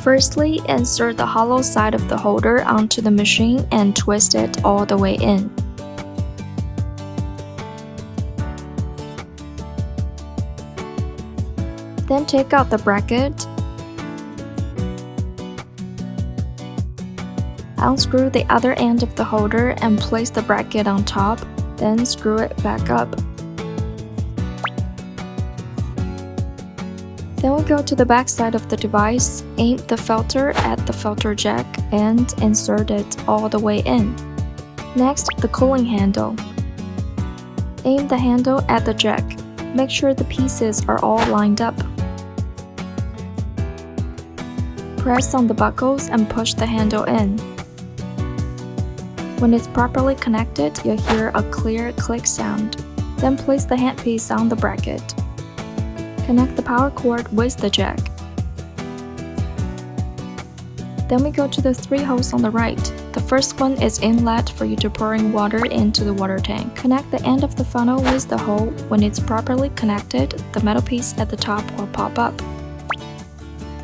Firstly, insert the hollow side of the holder onto the machine and twist it all the way in. Then take out the bracket. Unscrew the other end of the holder and place the bracket on top, then screw it back up. Then we go to the back side of the device, aim the filter at the filter jack, and insert it all the way in. Next, the cooling handle. Aim the handle at the jack. Make sure the pieces are all lined up. Press on the buckles and push the handle in. When it's properly connected, you'll hear a clear click sound. Then place the handpiece on the bracket. Connect the power cord with the jack. Then we go to the 3 holes on the right. The first one is inlet for you to pouring water into the water tank. Connect the end of the funnel with the hole. When it's properly connected, the metal piece at the top will pop up.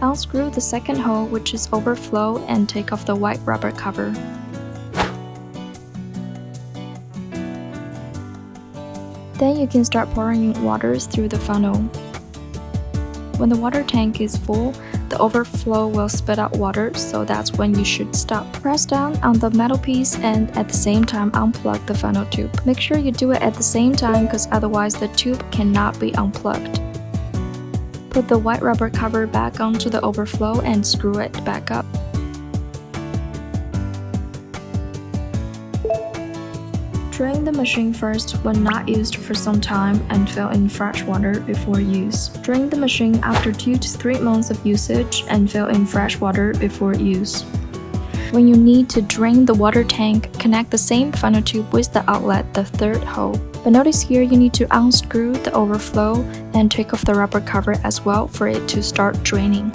Unscrew the second hole, which is overflow, and take off the white rubber cover. Then you can start pouring water through the funnel. When the water tank is full, the overflow will spit out water, so that's when you should stop. Press down on the metal piece and at the same time unplug the funnel tube. Make sure you do it at the same time because otherwise the tube cannot be unplugged. Put the white rubber cover back onto the overflow and screw it back up. Drain the machine first when not used for some time and fill in fresh water before use. Drain the machine after 2 to 3 months of usage and fill in fresh water before use. When you need to drain the water tank, connect the same funnel tube with the outlet, the 3rd hole. But notice here you need to unscrew the overflow and take off the rubber cover as well for it to start draining.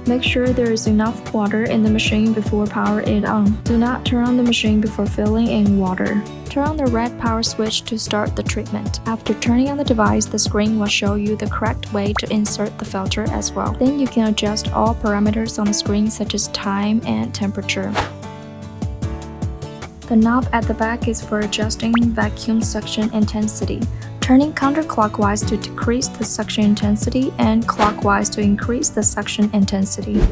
Make sure there is enough water in the machine before power it on. Do not turn on the machine before filling in water. Turn on the red power switch to start the treatment. After turning on the device, the screen will show you the correct way to insert the filter as well. Then you can adjust all parameters on the screen such as time and temperature. The knob at the back is for adjusting vacuum suction intensity. Turning counterclockwise to decrease the suction intensity and clockwise to increase the suction intensity.